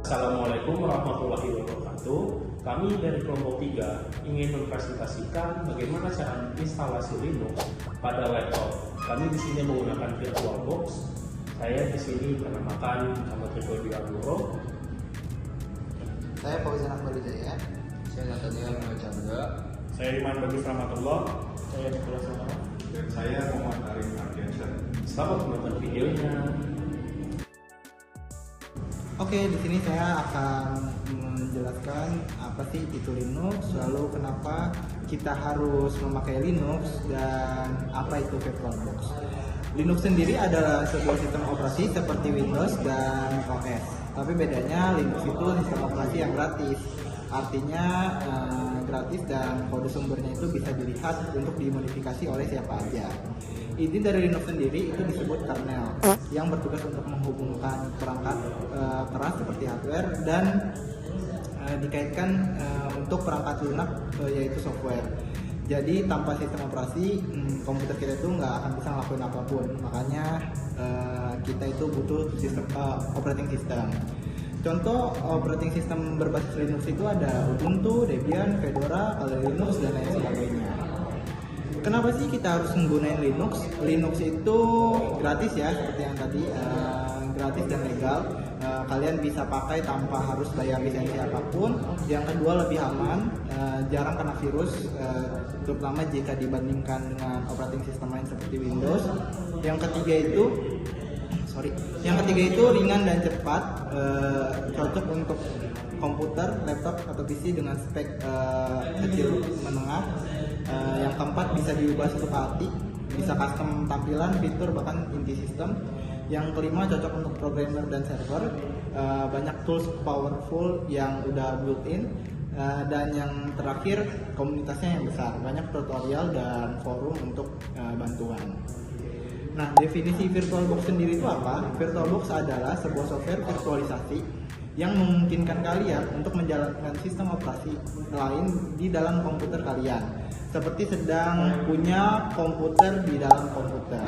Assalamualaikum warahmatullahi wabarakatuh. Kami dari kelompok 3 ingin mempresentasikan bagaimana cara instalasi Linux pada laptop. Kami di sini menggunakan VirtualBox. Saya di sini bernamakan Muhammad Rifai Abduro. Saya Fauzan Akbar Wijaya. Saya Nathaniel Chandra. Saya Iman Bagis Rahmatullah. Saya Nicholas Salah. Dan saya Muhammad Arif Ardiansyah. Selamat menonton videonya. Oke, di sini saya akan menjelaskan apa sih itu Linux, lalu kenapa kita harus memakai Linux dan apa itu VirtualBox. Linux sendiri adalah sebuah sistem operasi seperti Windows dan OS. Tapi bedanya Linux itu sistem operasi yang gratis. Artinya gratis dan kode sumbernya itu bisa dilihat untuk dimodifikasi oleh siapa aja. Inti dari Linux sendiri itu disebut kernel yang bertugas untuk menghubungkan perangkat keras seperti hardware dan dikaitkan untuk perangkat lunak yaitu software. Jadi tanpa sistem operasi komputer kita itu nggak akan bisa ngelakuin apapun. Makanya kita itu butuh sistem operating system. Contoh operating system berbasis Linux itu ada Ubuntu, Debian, Fedora, Kali Linux dan lain sebagainya. Kenapa sih kita harus menggunakan Linux? Linux itu gratis ya, seperti yang tadi, gratis dan legal. Kalian bisa pakai tanpa harus bayar lisensi apapun. Yang kedua lebih aman, jarang kena virus, terutama jika dibandingkan dengan operating system lain seperti Windows. Yang ketiga itu ringan dan cepat, cocok untuk komputer, laptop atau PC dengan spek kecil menengah. Yang keempat bisa diubah sesuka hati, bisa custom tampilan, fitur bahkan inti sistem. Yang kelima cocok untuk programmer dan server, banyak tools powerful yang udah built-in. Dan yang terakhir komunitasnya yang besar, banyak tutorial dan forum untuk bantuan. Nah, definisi VirtualBox sendiri itu apa? VirtualBox adalah sebuah software virtualisasi yang memungkinkan kalian untuk menjalankan sistem operasi lain di dalam komputer kalian, seperti sedang punya komputer di dalam komputer.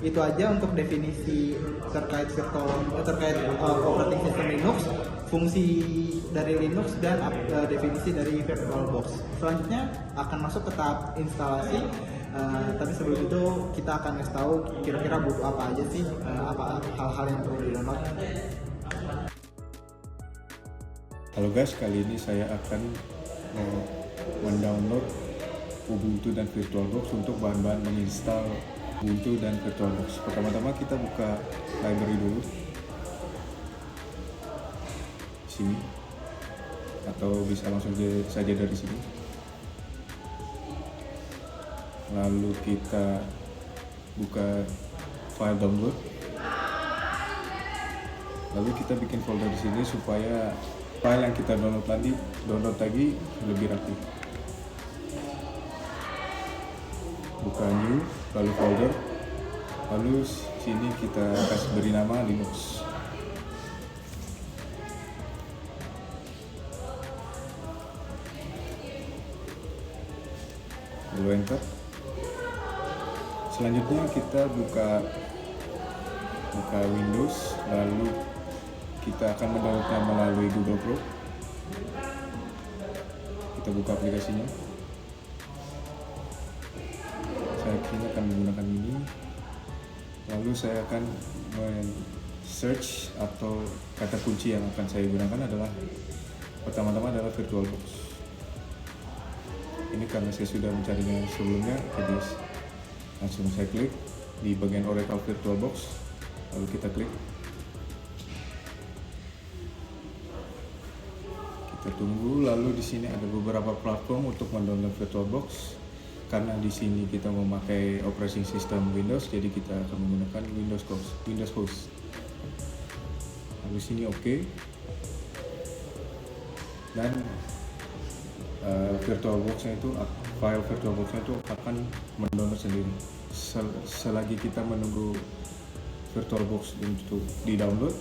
Itu aja untuk definisi terkait operating system Linux, fungsi dari Linux dan definisi dari VirtualBox. Selanjutnya akan masuk ke tahap instalasi. Tapi sebelum itu kita akan kasih tahu kira-kira butuh apa aja sih, apa hal-hal yang perlu di-download. Halo guys, kali ini saya akan mendownload Ubuntu dan VirtualBox untuk bahan-bahan menginstal Ubuntu dan VirtualBox. Pertama-tama kita buka library dulu di sini, atau bisa langsung saja dari sini. Lalu kita buka file download. Lalu kita bikin folder di sini supaya file yang kita download tadi lebih rapi. Buka new, lalu folder, lalu sini kita kasih beri nama Linux. Lalu enter. Selanjutnya kita buka Windows, lalu kita akan mendownloadnya melalui Google Chrome. Kita buka aplikasinya. Saya akan menggunakan ini. Lalu saya akan search atau kata kunci yang akan saya gunakan adalah pertama-tama adalah VirtualBox. Ini karena saya sudah mencarinya sebelumnya, jadi langsung saya klik di bagian Oracle VirtualBox, lalu kita klik. Kita tunggu, lalu di sini ada beberapa platform untuk mendownload VirtualBox. Karena di sini kita memakai operating system Windows, jadi kita akan menggunakan Windows Host. Lalu sini OK. Dan file VirtualBox-nya itu akan mendownload sendiri. Selagi kita menunggu VirtualBox untuk di-download,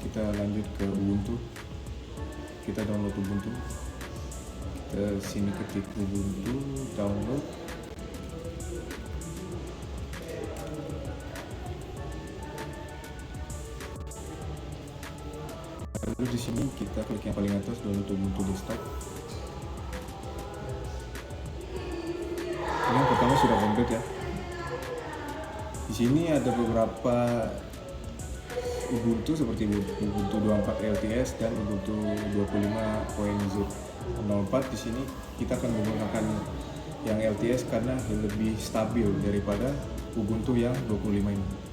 kita lanjut ke Ubuntu. Kita download Ubuntu. Kita sini ketik Ubuntu, download. Lalu di sini kita klik yang paling atas, download Ubuntu desktop. Ini yang pertama sudah komplit ya. Di sini ada beberapa Ubuntu seperti Ubuntu 24 LTS dan Ubuntu 25.04. Di sini kita akan menggunakan yang LTS karena lebih stabil daripada Ubuntu yang 25 ini.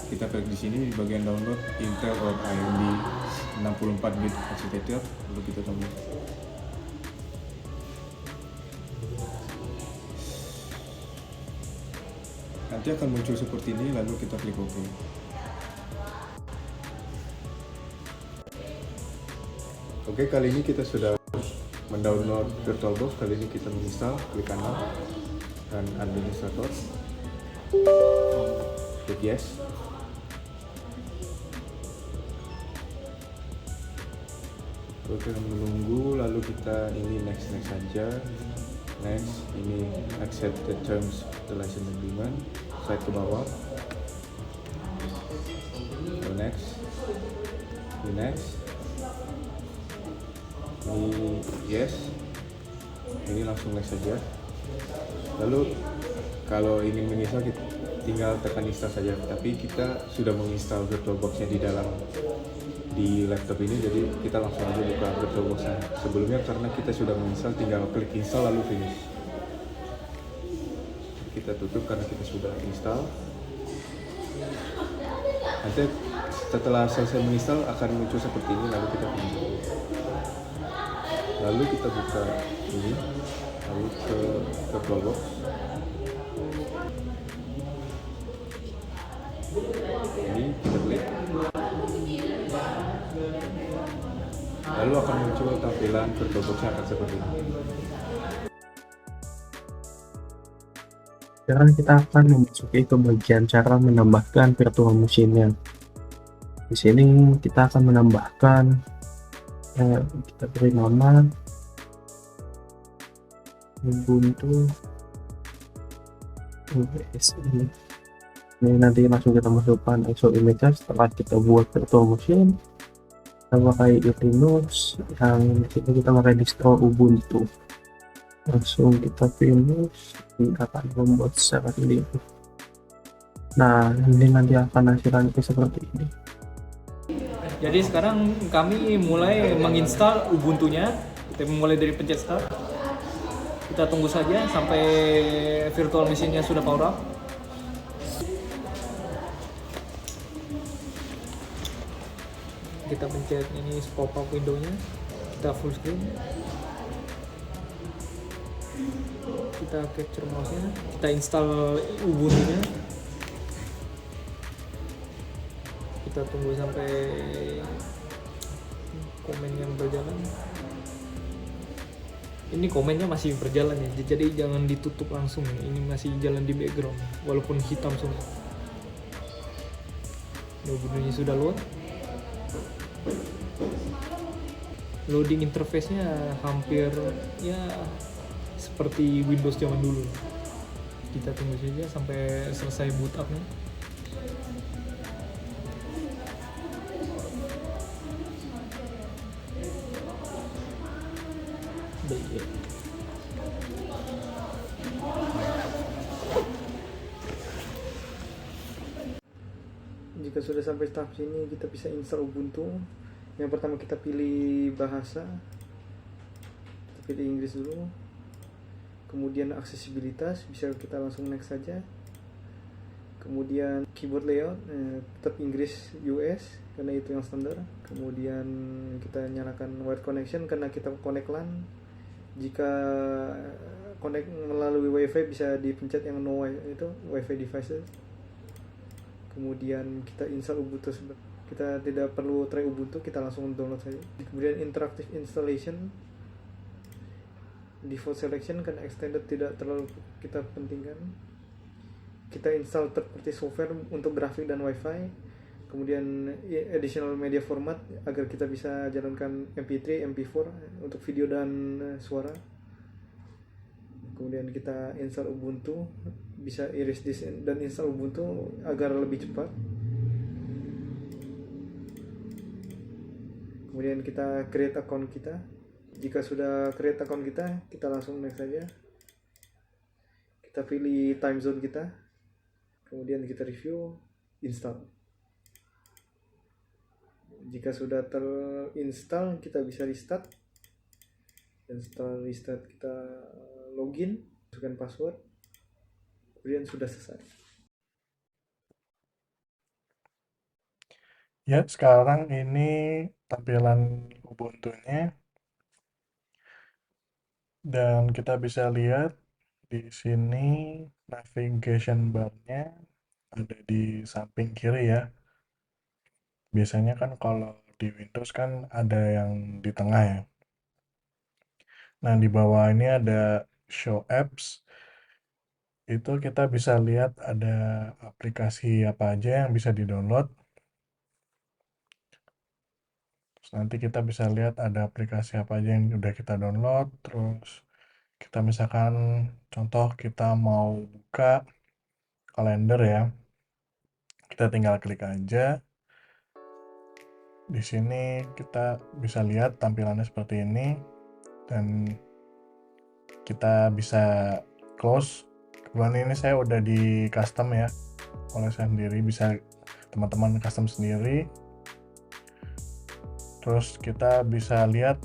Kita klik di sini di bagian download Intel or AMD 64-bit architecture, lalu kita download. Nanti akan muncul seperti ini, lalu kita klik OK. Oke, kali ini kita sudah mendownload VirtualBox. Kali ini kita menginstal, klik kanan dan administrator, klik yes. Lalu kita menunggu, lalu kita ini next saja. Next, ini accept the terms of the license agreement, slide ke bawah. Lalu next, ini next, ini yes, ini langsung next saja. Lalu kalau ingin menginstal kita tinggal tekan install saja, tapi kita sudah menginstal VirtualBox-nya di laptop ini, jadi kita langsung aja buka VirtualBox-nya. Sebelumnya karena kita sudah menginstal, tinggal klik install lalu finish. Kita tutup karena kita sudah install. Nanti setelah selesai menginstal akan muncul seperti ini, lalu kita finish. Lalu kita buka ini, lalu ke VirtualBox. Ini kita klik. Lalu akan muncul tampilan VirtualBox-nya akan seperti ini. Sekarang kita akan memasuki ke bagian cara menambahkan virtual machine-nya. Di sini kita akan menambahkan, kita beri nama Ubuntu UBSI. Ini nanti langsung kita masukkan ISO image setelah kita buat virtual machine. Kita pakai Linux, yang di sini kita pakai distro Ubuntu. Langsung kita finish, ini akan membuat secara sendiri. Nah, ini nanti akan hasilnya seperti ini. Jadi sekarang kami mulai menginstal Ubuntu-nya. Kita mulai dari pencet start. Kita tunggu saja sampai virtual machine-nya sudah power up. Kita pencet ini pop up window-nya. Kita full screen. Kita capture mouse-nya. Kita install Ubuntu-nya. Kita tunggu sampai komen yang berjalan. Ini komennya masih berjalan ya, jadi jangan ditutup langsung. Ini masih jalan di background walaupun hitam semua. Ubuntu-nya sudah load. Loading interface-nya hampir ya seperti Windows zaman dulu. Kita tunggu saja sampai selesai boot up-nya. Baik. Jika sudah sampai tahap sini, kita bisa install Ubuntu. Yang pertama kita pilih bahasa, kita pilih Inggris dulu. Kemudian aksesibilitas, bisa kita langsung next saja. Kemudian keyboard layout, tetap Inggris US karena itu yang standar. Kemudian kita nyalakan wired connection karena kita connect LAN. Jika connect melalui WiFi bisa dipencet yang no itu WiFi devices. Kemudian kita install Ubuntu. Kita tidak perlu try Ubuntu, kita langsung download saja. Kemudian interactive installation, default selection karena extended tidak terlalu kita pentingkan. Kita install third party software untuk grafik dan WiFi. Kemudian additional media format agar kita bisa jalankan MP3, MP4 untuk video dan suara. Kemudian kita install Ubuntu, bisa iris disk dan install Ubuntu agar lebih cepat. Kemudian kita create account kita. Jika sudah create account kita, kita langsung next saja. Kita pilih time zone kita. Kemudian kita review, install. Jika sudah terinstall, kita bisa restart. Dan setelah restart kita login, masukkan password. Kemudian sudah selesai. Ya, sekarang ini tampilan Ubuntu-nya. Dan kita bisa lihat di sini navigation bar-nya ada di samping kiri ya. Biasanya kan kalau di Windows kan ada yang di tengah ya. Nah, di bawah ini ada show apps. Itu kita bisa lihat ada aplikasi apa aja yang bisa di-download. Terus nanti kita bisa lihat ada aplikasi apa aja yang udah kita download. Terus kita misalkan contoh kita mau buka kalender ya. Kita tinggal klik aja. Di sini kita bisa lihat tampilannya seperti ini dan kita bisa close. Kebetulan ini saya udah di custom ya oleh saya sendiri, bisa teman-teman custom sendiri. Terus kita bisa lihat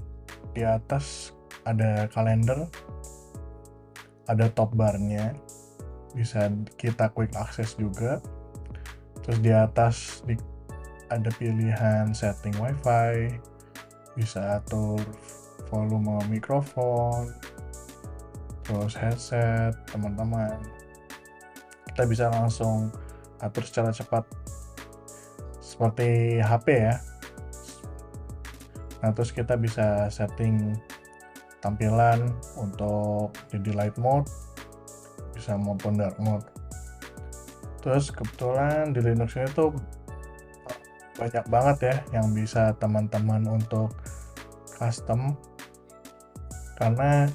di atas ada kalender, ada top barnya, bisa kita quick access juga. Terus di atas ada pilihan setting wifi, bisa atur volume mikrofon, terus headset teman-teman. Kita bisa langsung atur secara cepat seperti HP ya. Nah, terus kita bisa setting tampilan untuk jadi light mode, bisa maupun dark mode. Terus kebetulan di Linux ini tuh banyak banget ya yang bisa teman-teman untuk custom, karena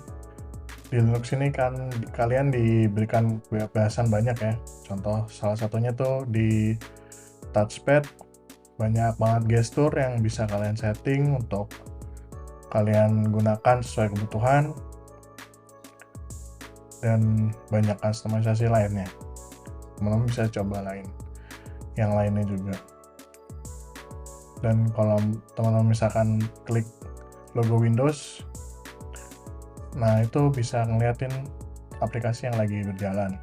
di Linux ini kan kalian diberikan kebebasan banyak ya. Contoh salah satunya tuh di touchpad banyak banget gestur yang bisa kalian setting untuk kalian gunakan sesuai kebutuhan, dan banyak customisasi lainnya. Teman-teman bisa coba yang lainnya juga. Dan kalau teman-teman misalkan klik logo Windows, nah itu bisa ngeliatin aplikasi yang lagi berjalan.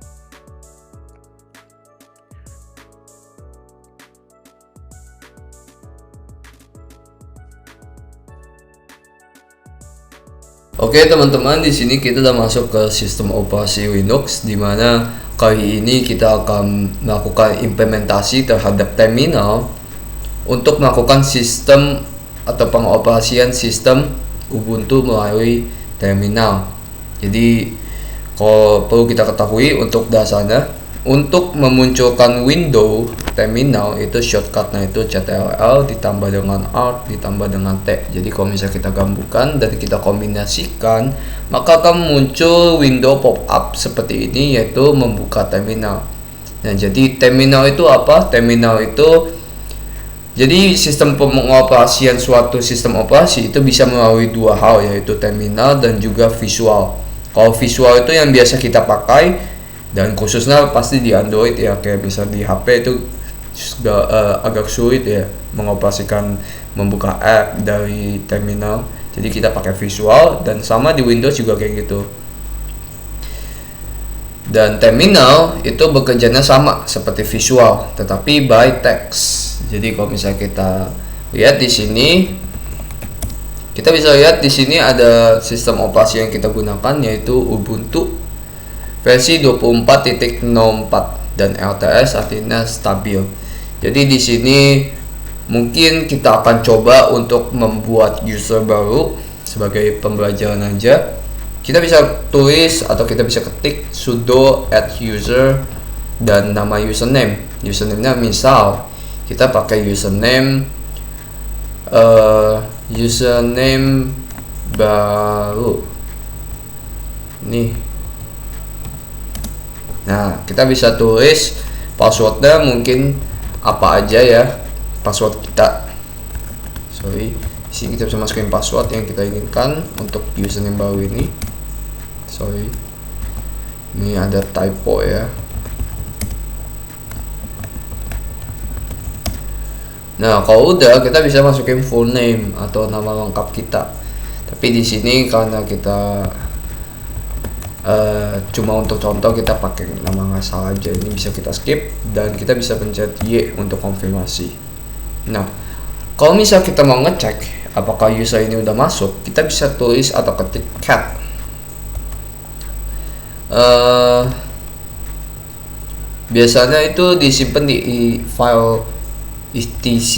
Oke teman-teman, di sini kita udah masuk ke sistem operasi Linux, di mana kali ini kita akan melakukan implementasi terhadap terminal untuk melakukan sistem atau pengoperasian sistem Ubuntu melalui terminal. Jadi kalau perlu kita ketahui untuk dasarnya, untuk memunculkan window terminal itu shortcutnya itu Ctrl ditambah dengan Alt ditambah dengan T. Jadi kalau misalnya kita gabungkan dan kita kombinasikan, maka akan muncul window pop-up seperti ini, yaitu membuka terminal. Nah, jadi terminal itu apa? Terminal itu jadi sistem pengoperasian suatu sistem operasi itu bisa melalui dua hal, yaitu terminal dan juga visual. Kalau visual itu yang biasa kita pakai, dan khususnya pasti di Android ya, kayak bisa di HP itu agak sulit ya mengoperasikan membuka app dari terminal. Jadi kita pakai visual, dan sama di Windows juga kayak gitu. Dan terminal itu bekerjanya sama seperti visual, tetapi by text. Jadi kalau misalnya kita lihat di sini, kita bisa lihat di sini ada sistem operasi yang kita gunakan, yaitu Ubuntu versi 24.04 dan LTS artinya stabil. Jadi di sini mungkin kita akan coba untuk membuat user baru sebagai pembelajaran aja. Kita bisa tulis atau kita bisa ketik sudo @user dan nama username. Username-nya misal kita pakai username baru nih. Nah, kita bisa tulis passwordnya mungkin apa aja ya, password kita. Di Di sini kita bisa masukin password yang kita inginkan untuk username baru ini. Sorry, ini ada typo ya. Nah, kalau udah kita bisa masukin full name atau nama lengkap kita. Tapi di sini karena kita cuma untuk contoh kita pakai nama ngasal aja, ini bisa kita skip dan kita bisa pencet Y untuk konfirmasi. Nah, kalau misal kita mau ngecek apakah user ini udah masuk, kita bisa tulis atau ketik cat. Biasanya itu disimpan di file etc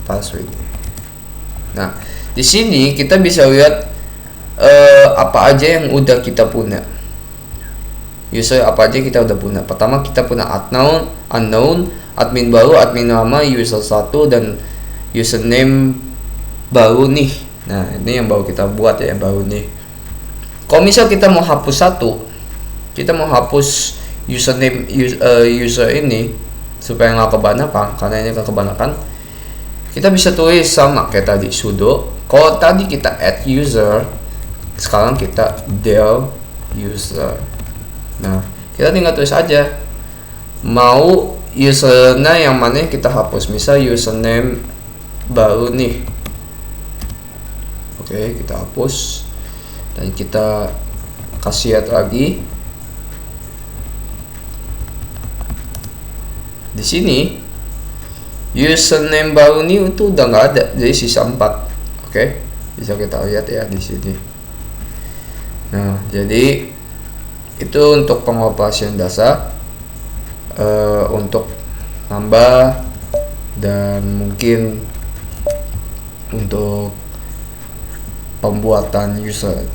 password. Nah, di sini kita bisa lihat apa aja yang udah kita punya. User apa aja kita udah punya. Pertama kita punya unknown, admin baru, admin lama, user 1 dan username baru nih. Nah, ini yang baru kita buat ya, baru nih. Kalau misal kita mau hapus satu, kita mau hapus username user ini supaya nggak kebanyakan, karena ini kebanyakan, kita bisa tulis sama kayak tadi sudo. Kalau tadi kita add user, sekarang kita del user. Nah, kita tinggal tulis aja mau usernya yang mana yang kita hapus. Misal username baru nih, oke, kita hapus dan kita kasih add lagi. Di sini username baru ini itu udah nggak ada, jadi sisa 4. Oke, bisa kita lihat ya di sini. Nah, jadi itu untuk pengoperasian dasar, untuk nambah dan mungkin untuk pembuatan user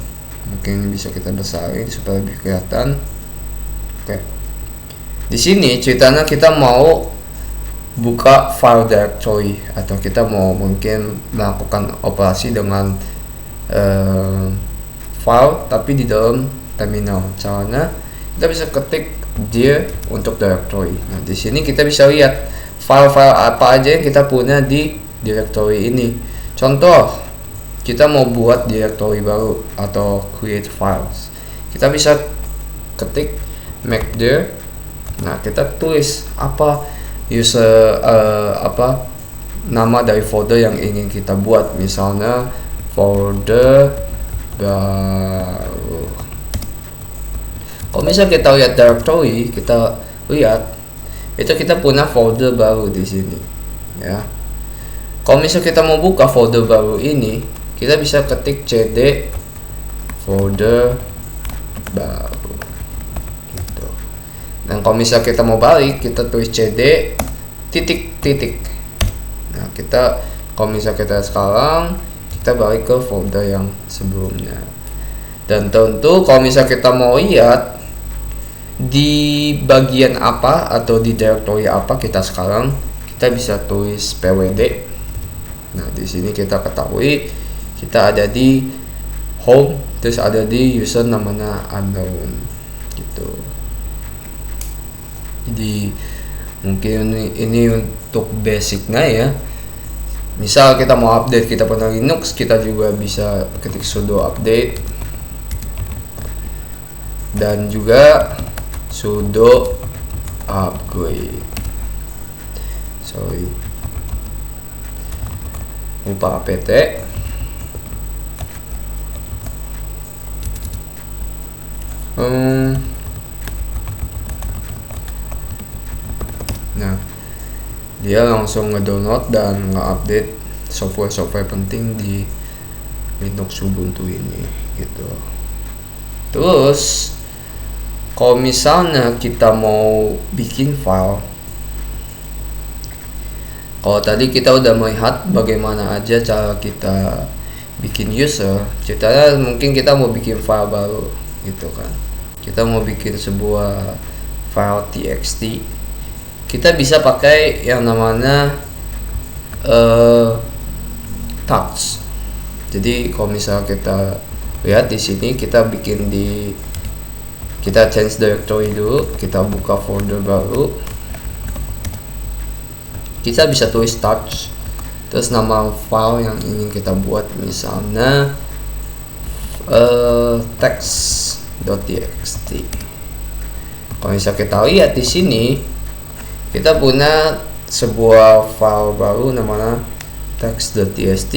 mungkin bisa kita besarin supaya lebih kelihatan. Oke, di sini ceritanya kita mau buka file directory atau kita mau mungkin melakukan operasi dengan file tapi di dalam terminal. Caranya kita bisa ketik dir untuk directory. Nah, di sini kita bisa lihat file-file apa aja yang kita punya di directory ini. Contoh, kita mau buat directory baru atau create files. Kita bisa ketik make dir. Nah, kita tulis apa user apa nama dari folder yang ingin kita buat. Misalnya folder baru. Kalau misalnya kita lihat directory, kita lihat itu kita punya folder baru di sini, ya. Kalau misalnya kita mau buka folder baru ini, kita bisa ketik cd folder baru, gitu. Dan kalau misalnya kita mau balik, kita tulis cd titik. Nah, kita kalau misalnya kita sekarang kita balik ke folder yang sebelumnya. Dan tentu kalau misalnya kita mau lihat di bagian apa atau di directory apa kita sekarang, kita bisa tulis pwd. Nah, di sini kita ketahui kita ada di home, terus ada di user namanya unknown, gitu. Jadi mungkin ini untuk basicnya ya. Misal kita mau update, kita punya Linux, kita juga bisa ketik sudo update dan juga sudo upgrade. Sorry, lupa apt. Nah, dia langsung ngedownload dan nge-update software penting di Linux Ubuntu ini, gitu. Terus kalau misalnya kita mau bikin file, kalau tadi kita udah melihat bagaimana aja cara kita bikin user, ceritanya mungkin kita mau bikin file baru, gitu kan. Kita mau bikin sebuah file txt, kita bisa pakai yang namanya touch. Jadi kalau misalnya kita lihat di sini, kita bikin kita change directory dulu, kita buka folder baru, kita bisa tulis touch terus nama file yang ingin kita buat, misalnya text.txt. Kalau bisa kita lihat di sini, kita punya sebuah file baru namanya text.txt,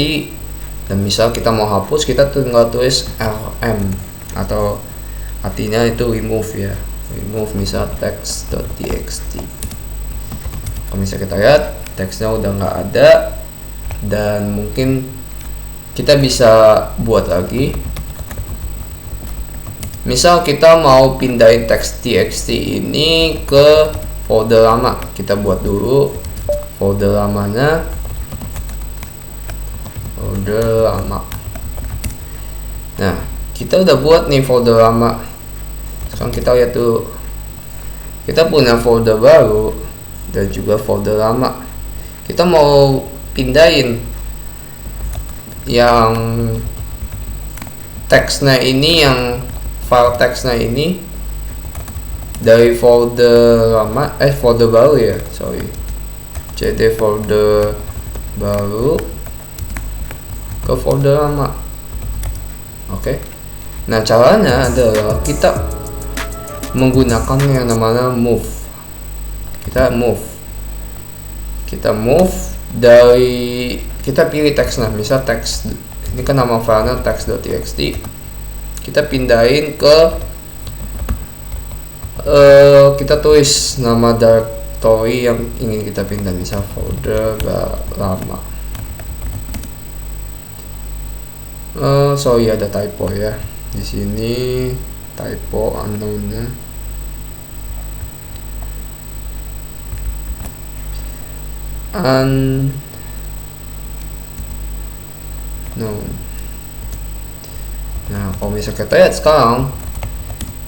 dan misal kita mau hapus, kita tinggal tulis rm, atau artinya itu remove ya, remove misal text.txt. Kalau bisa kita lihat teksnya udah nggak ada, dan mungkin kita bisa buat lagi. Misal kita mau pindahin teks txt ini ke folder lama, kita buat dulu folder lamanya, folder lama. Nah, kita udah buat nih folder lama. Sekarang kita lihat dulu, kita punya folder baru dan juga folder lama. Kita mau pindahin yang teksnya ini, yang file teksnya ini dari folder lama, folder baru ya, sorry, cd folder baru ke folder lama. Oke. Nah, caranya adalah kita menggunakan yang namanya move. Kita move dari, kita pilih teksnya, misal teks ini kan nama filenya text.txt, kita pindahin ke kita tulis nama directory yang ingin kita pindah, misal folder lama. Sorry, ada typo ya di sini, typo unknownnya. Nah, kalau misalnya kita lihat sekarang,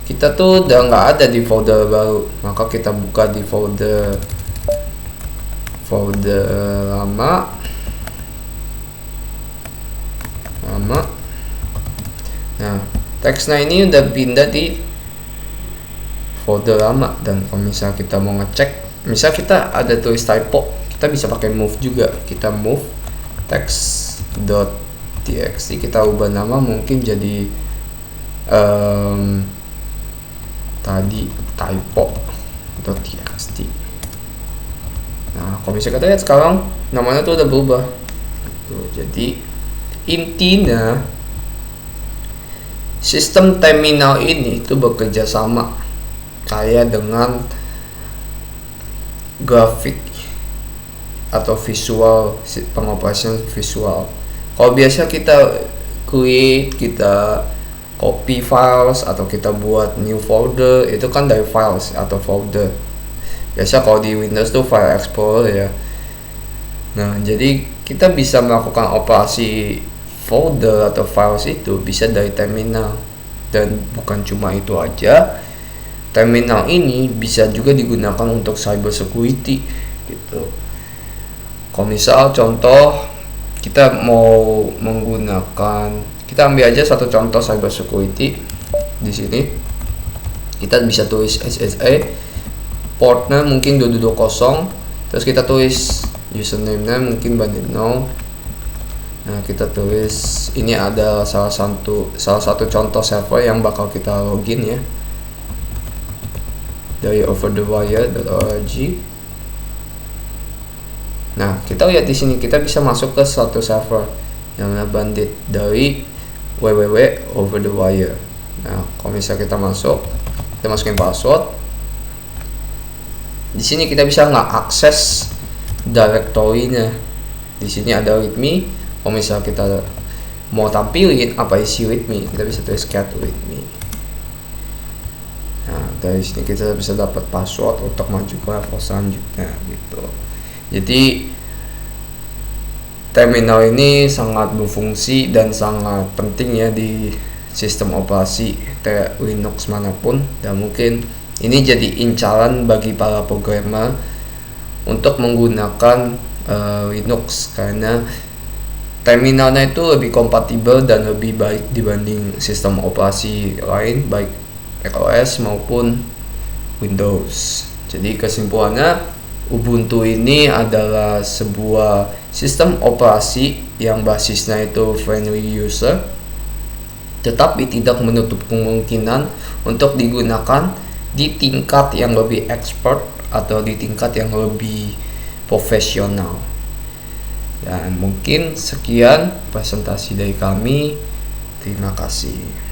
kita tuh udah nggak ada di folder baru, maka kita buka di folder lama. Nah, teksnya ini udah pindah di folder lama, dan kalau misalnya kita mau ngecek, misal kita ada tulis typo, kita bisa pakai move juga. Kita move text.txt, kita ubah nama mungkin jadi tadi typo.txt. Nah, kalau bisa kita lihat sekarang namanya tuh udah berubah. Tuh, jadi intinya sistem terminal ini tuh bekerja sama kayak dengan grafik atau visual, pengoperasian visual. Kalau biasa kita create, kita copy files, atau kita buat new folder, itu kan dari files atau folder. Biasa kalau di Windows tuh file explorer ya. Nah, jadi kita bisa melakukan operasi folder atau files itu bisa dari terminal. Dan bukan cuma itu aja, terminal ini bisa juga digunakan untuk cyber security gitu. Kalau misal contoh kita mau menggunakan, kita ambil aja satu contoh cyber security. Di sini kita bisa tulis SSA, portnya mungkin 2220, terus kita tulis username-nya mungkin Bandit0. Nah, kita tulis ini ada salah satu contoh server yang bakal kita login ya, dari overthewire.org. Nah, kita lihat di sini kita bisa masuk ke suatu server yang namanya Bandit dari www.overthewire. Nah, kalau misalnya kita masukin password. Di sini kita bisa nggak akses directory-nya. Di sini ada readme. Kalau misalnya kita mau tampilin apa isi readme, kita bisa tulis cat readme. Nah, dari sini kita bisa dapat password untuk maju ke level selanjutnya gitu. Jadi terminal ini sangat berfungsi dan sangat penting ya di sistem operasi Linux manapun, dan mungkin ini jadi incaran bagi para programmer untuk menggunakan Linux karena terminalnya itu lebih kompatibel dan lebih baik dibanding sistem operasi lain baik macOS maupun Windows. Jadi kesimpulannya, Ubuntu ini adalah sebuah sistem operasi yang basisnya itu friendly user, tetapi tidak menutup kemungkinan untuk digunakan di tingkat yang lebih expert atau di tingkat yang lebih profesional. Dan mungkin sekian presentasi dari kami. Terima kasih.